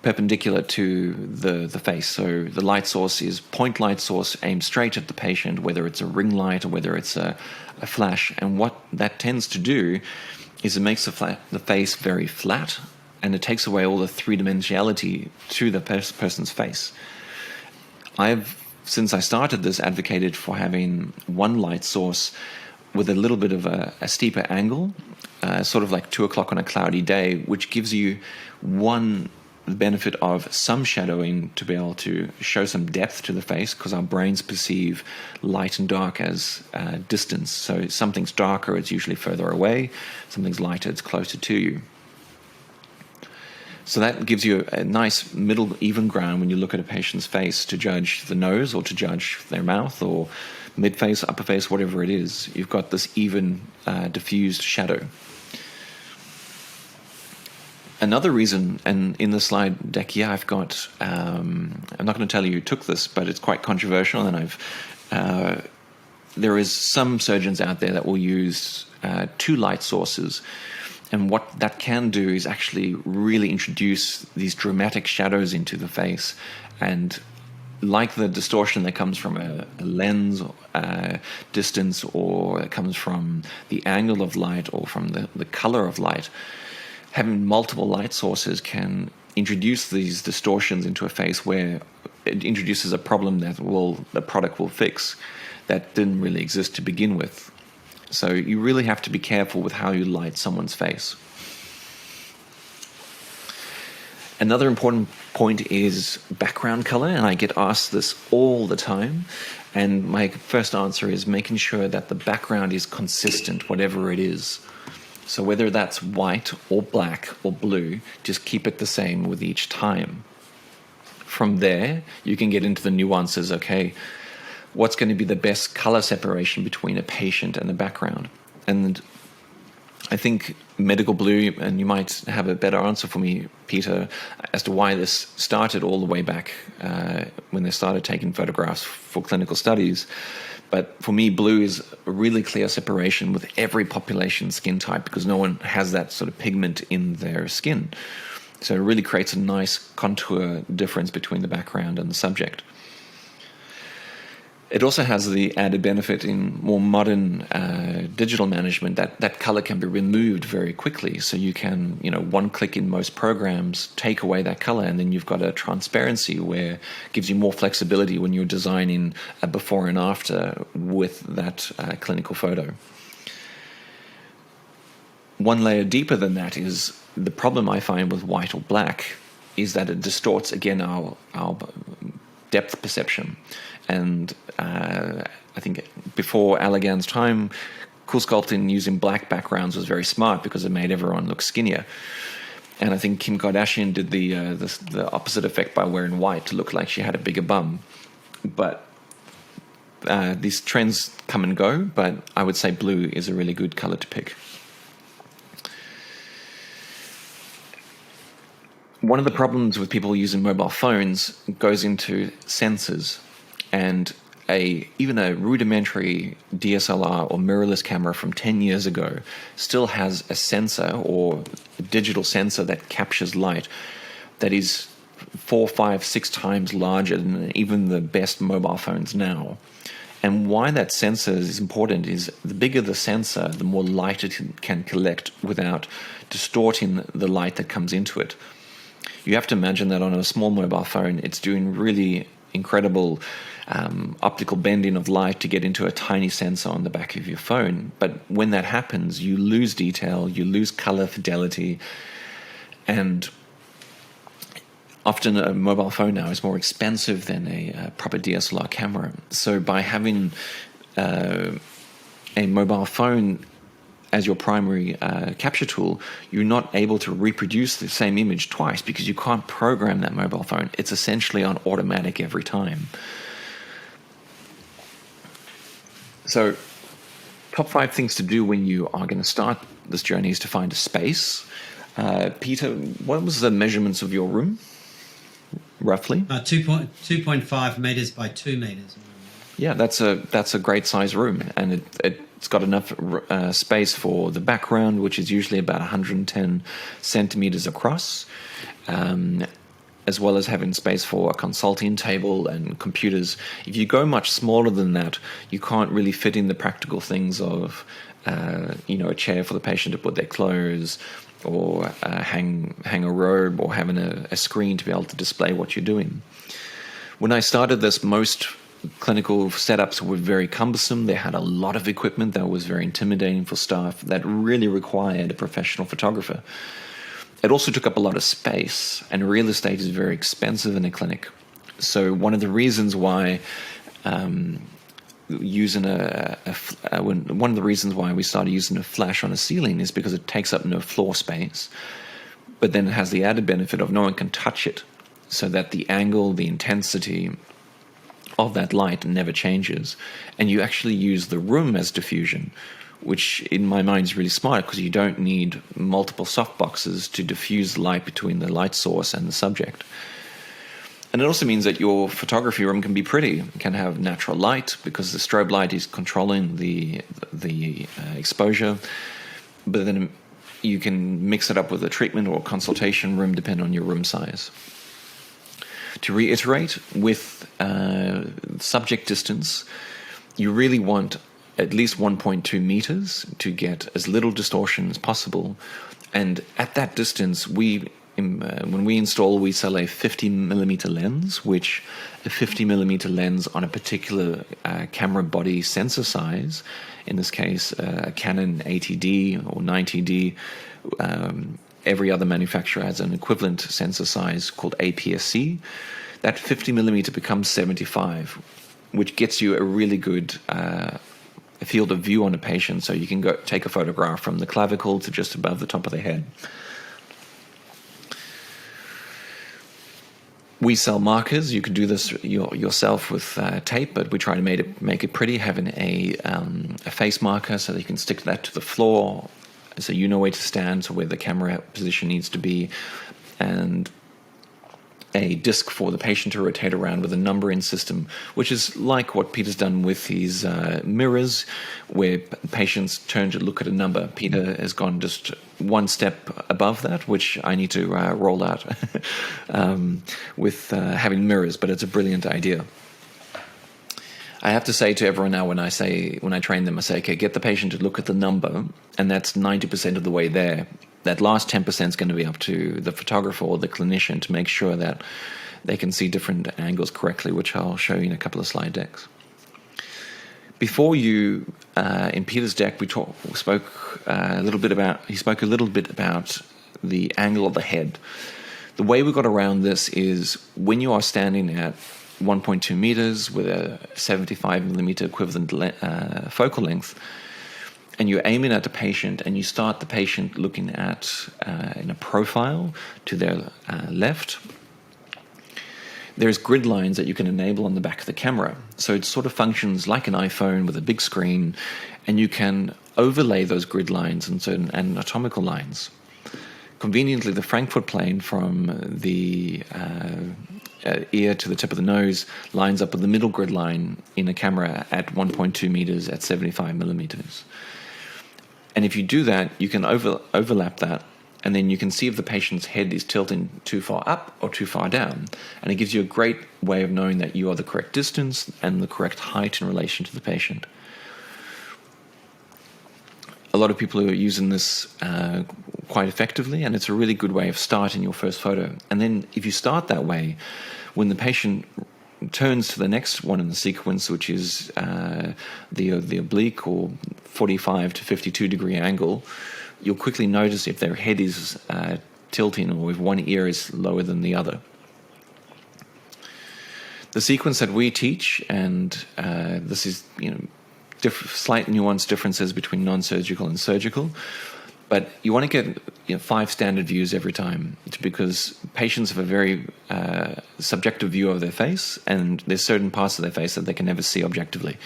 perpendicular to the face. So the light source is point light source aimed straight at the patient, whether it's a ring light or whether it's a flash. And what that tends to do is it makes the face very flat, and it takes away all the three-dimensionality to the person's face. Since I started this, advocated for having one light source with a little bit of a steeper angle, sort of like 2 o'clock on a cloudy day, which gives you the benefit of some shadowing to be able to show some depth to the face, because our brains perceive light and dark as distance. So if something's darker, it's usually further away. Something's lighter, it's closer to you. So that gives you a nice middle even ground when you look at a patient's face to judge the nose or to judge their mouth or mid-face, upper face, whatever it is. You've got this even diffused shadow. Another reason, and in the slide deck here I've got, I'm not going to tell you who took this, but it's quite controversial, and there is some surgeons out there that will use 2 light sources. And what that can do is actually really introduce these dramatic shadows into the face. And like the distortion that comes from a lens distance, or it comes from the angle of light or from the color of light, having multiple light sources can introduce these distortions into a face where it introduces a problem that the product will fix that didn't really exist to begin with. So you really have to be careful with how you light someone's face. Another important point is background color, and I get asked this all the time. And my first answer is making sure that the background is consistent, whatever it is. So whether that's white or black or blue, just keep it the same with each time. From there, you can get into the nuances, okay, what's going to be the best color separation between a patient and the background. And I think medical blue, and you might have a better answer for me, Peter, as to why this started all the way back when they started taking photographs for clinical studies. But for me, blue is a really clear separation with every population skin type, because no one has that sort of pigment in their skin. So it really creates a nice contour difference between the background and the subject. It also has the added benefit in more modern digital management that color can be removed very quickly. So you can, one click in most programs, take away that color, and then you've got a transparency where it gives you more flexibility when you're designing a before and after with that clinical photo. One layer deeper than that is the problem I find with white or black is that it distorts, again, our depth perception. And I think before Allergan's time, cool sculpting using black backgrounds was very smart because it made everyone look skinnier. And I think Kim Kardashian did the opposite effect by wearing white to look like she had a bigger bum. But these trends come and go, but I would say blue is a really good color to pick. One of the problems with people using mobile phones goes into sensors, and even a rudimentary DSLR or mirrorless camera from 10 years ago still has a sensor or a digital sensor that captures light that is 4, 5, 6 times larger than even the best mobile phones now. And why that sensor is important is the bigger the sensor, the more light it can collect without distorting the light that comes into it. You have to imagine that on a small mobile phone, it's doing really incredible optical bending of light to get into a tiny sensor on the back of your phone. But when that happens, you lose detail, you lose color fidelity, and often a mobile phone now is more expensive than a proper DSLR camera. So by having a mobile phone as your primary capture tool, you're not able to reproduce the same image twice because you can't program that mobile phone. It's essentially on automatic every time. So, top 5 things to do when you are going to start this journey is to find a space. Peter, what was the measurements of your room, roughly? 2.5 meters by 2 meters. Yeah, that's a great size room, and it's got enough space for the background, which is usually about 110 centimeters across, as well as having space for a consulting table and computers. If you go much smaller than that, you can't really fit in the practical things of, a chair for the patient to put their clothes, or hang a robe, or having a screen to be able to display what you're doing. When I started this, most clinical setups were very cumbersome. They had a lot of equipment that was very intimidating for staff that really required a professional photographer. It also took up a lot of space, and real estate is very expensive in a clinic. So one of the reasons why we started using a flash on a ceiling is because it takes up no floor space, but then it has the added benefit of no one can touch it, so that the angle, the intensity of that light never changes, and you actually use the room as diffusion, which in my mind is really smart because you don't need multiple softboxes to diffuse light between the light source and the subject. And it also means that your photography room can be pretty. It can have natural light because the strobe light is controlling the exposure, but then you can mix it up with a treatment or consultation room depending on your room size. To reiterate, with subject distance, you really want at least 1.2 meters to get as little distortion as possible. And at that distance, when we install, we sell a 50 millimeter lens, which a 50 millimeter lens on a particular camera body sensor size, in this case, a Canon 80D or 90D, every other manufacturer has an equivalent sensor size called APS-C. That 50 millimeter becomes 75, which gets you a really good field of view on a patient, so you can go take a photograph from the clavicle to just above the top of the head. We sell markers. You can do this yourself with tape, but we try to make it pretty, having a face marker so that you can stick that to the floor, so you know where to stand, so where the camera position needs to be. And a disc for the patient to rotate around with a numbering system, which is like what Peter's done with his mirrors, where patients turn to look at a number. Peter has gone just one step above that, which I need to roll out with having mirrors, but it's a brilliant idea. I have to say to everyone now, when I train them, I say, okay, get the patient to look at the number, and that's 90% of the way there. That last 10% is going to be up to the photographer or the clinician to make sure that they can see different angles correctly, which I'll show you in a couple of slide decks. Before you, in Peter's deck, he spoke a little bit about the angle of the head. The way we got around this is when you are standing at 1.2 meters with a 75 millimeter equivalent focal length, and you're aiming at the patient, and you start the patient looking at in a profile to their left, there's grid lines that you can enable on the back of the camera. So it sort of functions like an iPhone with a big screen, and you can overlay those grid lines and certain anatomical lines. Conveniently, the Frankfurt plane from the ear to the tip of the nose lines up with the middle grid line in a camera at 1.2 meters at 75 millimeters. And if you do that, you can overlap that, and then you can see if the patient's head is tilting too far up or too far down. And it gives you a great way of knowing that you are the correct distance and the correct height in relation to the patient. A lot of people are using this quite effectively, and it's a really good way of starting your first photo. And then if you start that way, when the patient turns to the next one in the sequence, which is the oblique or 45 to 52 degree angle, you'll quickly notice if their head is tilting or if one ear is lower than the other. The sequence that we teach, and this is slight nuance differences between non-surgical and surgical, but you want to get 5 standard views every time, because patients have a very subjective view of their face, and there's certain parts of their face that they can never see objectively.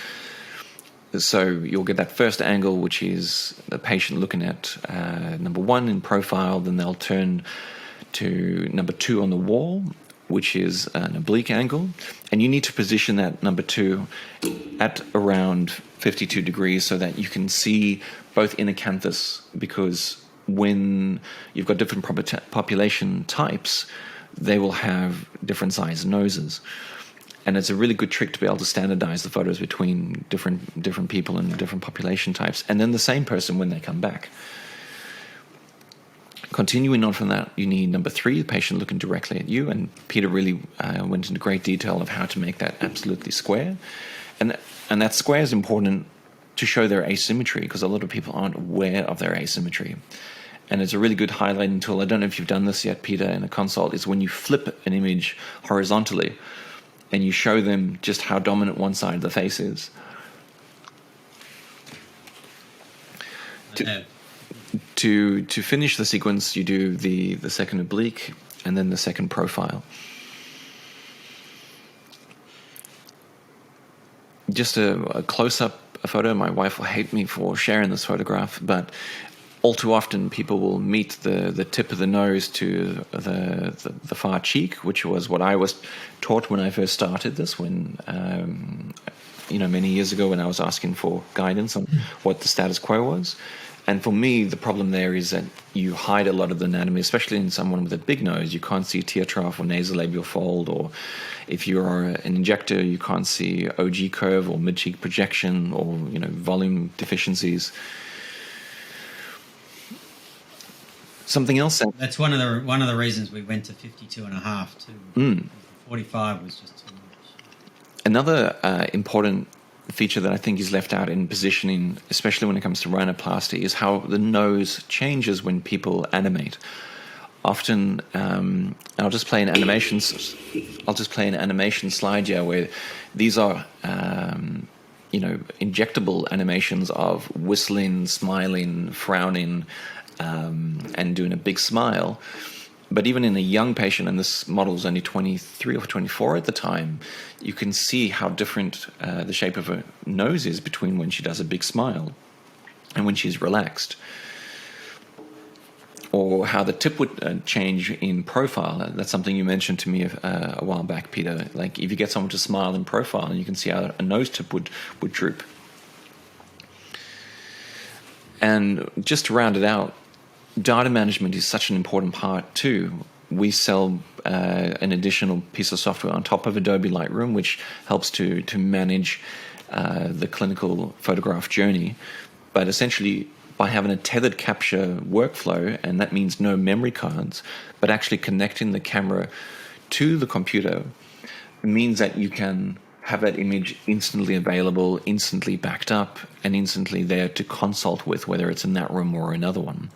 So you'll get that first angle, which is the patient looking at number 1 in profile, then they'll turn to number 2 on the wall, which is an oblique angle, and you need to position that number 2 at around 52 degrees so that you can see both in acanthus, because when you've got different population types, they will have different sized noses. And it's a really good trick to be able to standardize the photos between different people and different population types, and then the same person when they come back. Continuing on from that, you need number 3, the patient looking directly at you, and Peter really went into great detail of how to make that absolutely square. And that square is important to show their asymmetry, because a lot of people aren't aware of their asymmetry. And it's a really good highlighting tool. I don't know if you've done this yet, Peter, in a consult, is when you flip an image horizontally and you show them just how dominant one side of the face is. To finish the sequence, you do the second oblique and then the second profile. Just a close-up photo. My wife will hate me for sharing this photograph, but all too often people will meet the tip of the nose to the far cheek, which was what I was taught when I first started this, when many years ago, when I was asking for guidance on what the status quo was. And for me, the problem there is that you hide a lot of the anatomy, especially in someone with a big nose. You can't see tear trough or nasolabial fold, or if you're an injector, you can't see OG curve or mid-cheek projection or volume deficiencies. Something else. That's one of the reasons we went to 52.5 too. 45 was just too much. Another important feature that I think is left out in positioning, especially when it comes to rhinoplasty, is how the nose changes when people animate. Often, I'll just play an animation slide here where these are injectable animations of whistling, smiling, frowning, and doing a big smile. But even in a young patient, and this model was only 23 or 24 at the time, you can see how different the shape of her nose is between when she does a big smile and when she's relaxed. or how the tip would change in profile. That's something you mentioned to me a while back, Peter. Like if you get someone to smile in profile, and you can see how a nose tip would droop. And just to round it out, data management is such an important part too. We sell an additional piece of software on top of Adobe Lightroom, which helps to manage the clinical photograph journey. But essentially, by having a tethered capture workflow, and that means no memory cards, but actually connecting the camera to the computer, means that you can have that image instantly available, instantly backed up, and instantly there to consult with, whether it's in that room or another one.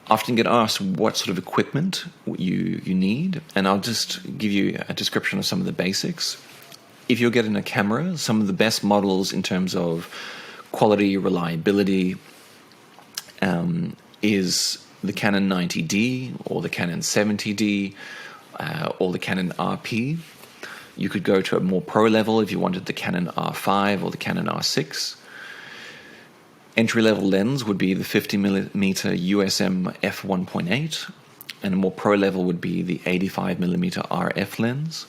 I often get asked what sort of equipment you need, and I'll just give you a description of some of the basics. If you're getting a camera, some of the best models in terms of quality, reliability, is the Canon 90D or the Canon 70D or the Canon RP. You could go to a more pro level if you wanted the Canon R5 or the Canon R6. Entry-level lens would be the 50mm USM f1.8, and a more pro level would be the 85mm RF lens.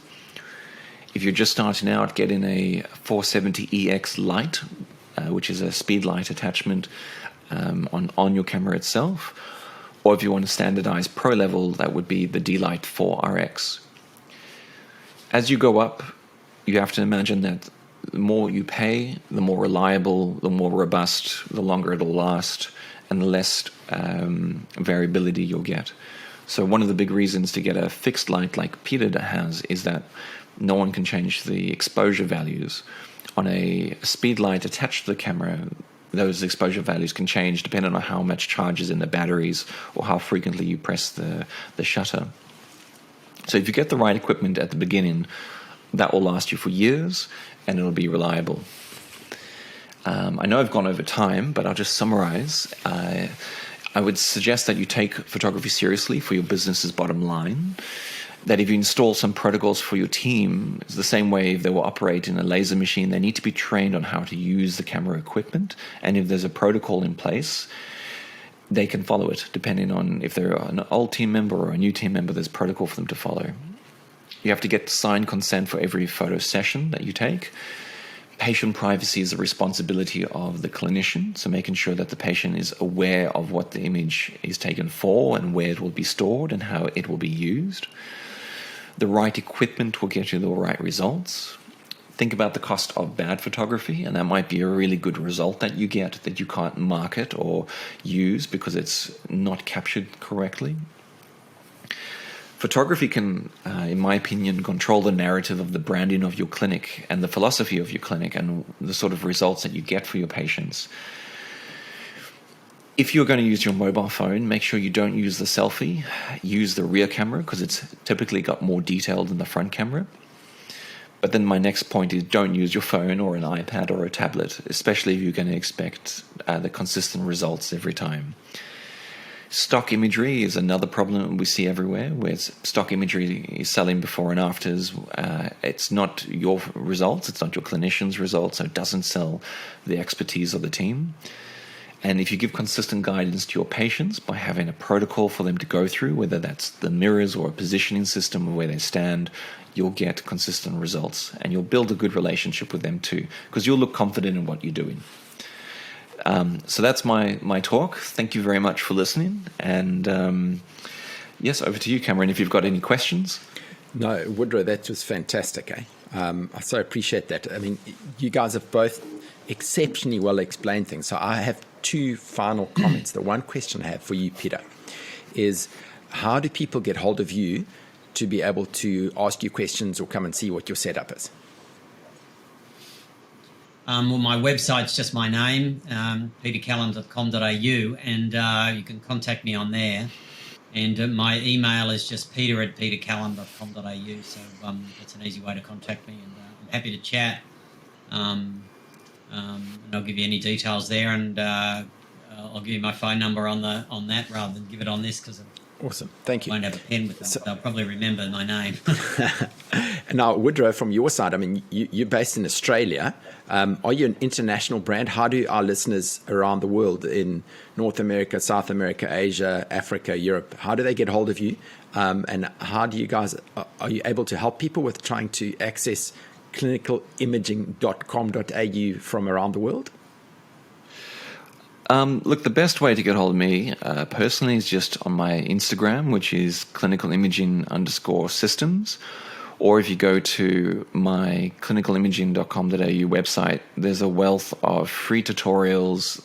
If you're just starting out, get in a 470EX Lite, which is a speed light attachment on your camera itself. Or if you want to standardize pro level, that would be the D-Lite 4RX. As you go up, you have to imagine that the more you pay, the more reliable, the more robust, the longer it'll last, and the less variability you'll get. So one of the big reasons to get a fixed light like Peter has is that no one can change the exposure values. On a speed light attached to the camera, those exposure values can change depending on how much charge is in the batteries or how frequently you press the shutter. So if you get the right equipment at the beginning, that will last you for years and it'll be reliable. I know I've gone over time, but I'll just summarize. I would suggest that you take photography seriously for your business's bottom line. That if you install some protocols for your team, it's the same way if they will operate in a laser machine, they need to be trained on how to use the camera equipment. And if there's a protocol in place, they can follow it, depending on if they're an old team member or a new team member, there's protocol for them to follow. You have to get signed consent for every photo session that you take. Patient privacy is a responsibility of the clinician, so making sure that the patient is aware of what the image is taken for and where it will be stored and how it will be used. The right equipment will get you the right results. Think about the cost of bad photography, and that might be a really good result that you get that you can't market or use because it's not captured correctly. Photography can, in my opinion, control the narrative of the branding of your clinic and the philosophy of your clinic and the sort of results that you get for your patients. If you're going to use your mobile phone, make sure you don't use the selfie. Use the rear camera because it's typically got more detail than the front camera. But then my next point is don't use your phone or an iPad or a tablet, especially if you're going to expect the consistent results every time. Stock imagery is another problem we see everywhere, where stock imagery is selling before and afters. It's not your results, it's not your clinician's results, so it doesn't sell the expertise of the team. And if you give consistent guidance to your patients by having a protocol for them to go through, whether that's the mirrors or a positioning system or where they stand, you'll get consistent results and you'll build a good relationship with them too, because you'll look confident in what you're doing. So that's my talk. Thank you very much for listening. And yes, over to you, Cameron, if you've got any questions. No, Woodrow, that was fantastic. I so appreciate that. I mean, you guys have both exceptionally well explained things. So I have two final comments. The one question I have for you, Peter, is how do people get hold of you to be able to ask you questions or come and see what your setup is? Well, my website's just my name, petercallan.com.au, and you can contact me on there. And my email is just peter@petercallan.com.au, so that's an easy way to contact me, and I'm happy to chat. And I'll give you any details there, and I'll give you my phone number on that rather than give it on this because awesome. Thank you. I won't have a pen with them. So, they'll probably remember my name. Now, Woodrow, from your side, I mean, you're based in Australia. Are you an international brand? How do our listeners around the world in North America, South America, Asia, Africa, Europe, how do they get hold of you? And how do you guys, are you able to help people with trying to access clinicalimaging.com.au from around the world? Look, the best way to get hold of me personally is just on my Instagram, which is clinicalimaging_systems. Or if you go to my clinicalimaging.com.au website, there's a wealth of free tutorials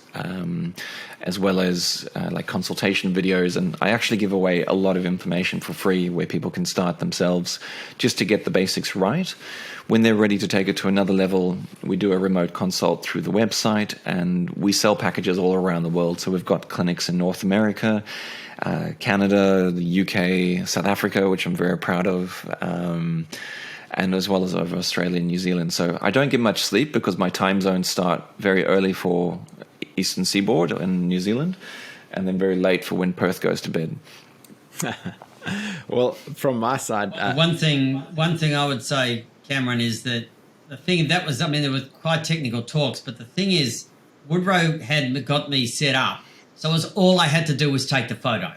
as well as like consultation videos. And I actually give away a lot of information for free where people can start themselves just to get the basics right. When they're ready to take it to another level, we do a remote consult through the website, and we sell packages all around the world. So we've got clinics in North America, Canada, the UK, South Africa, which I'm very proud of, and as well as over Australia and New Zealand. So I don't get much sleep because my time zones start very early for Eastern Seaboard and New Zealand, and then very late for when Perth goes to bed. Well, from my side, one thing I would say, Cameron, is that the thing that was, I mean, there were quite technical talks, but the thing is, Woodrow had got me set up, so it was all I had to do was take the photo.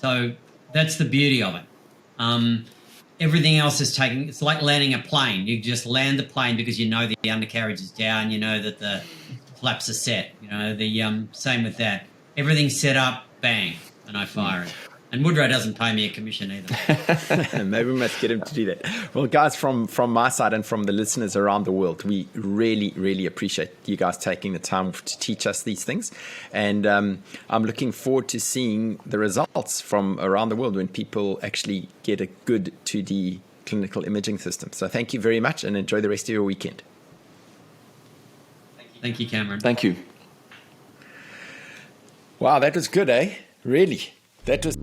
So that's the beauty of it. Everything else is taken. It's like landing a plane. You just land the plane because you know the undercarriage is down. You know that the flaps are set. You know the same with that. Everything's set up. Bang, and I fire it. And Woodrow doesn't pay me a commission either. Maybe we must get him to do that. Well, guys, from my side and from the listeners around the world, we really, really appreciate you guys taking the time to teach us these things. And I'm looking forward to seeing the results from around the world when people actually get a good 2D clinical imaging system. So thank you very much and enjoy the rest of your weekend. Thank you, Cameron. Thank you. Wow, that was good, eh? Really? That was...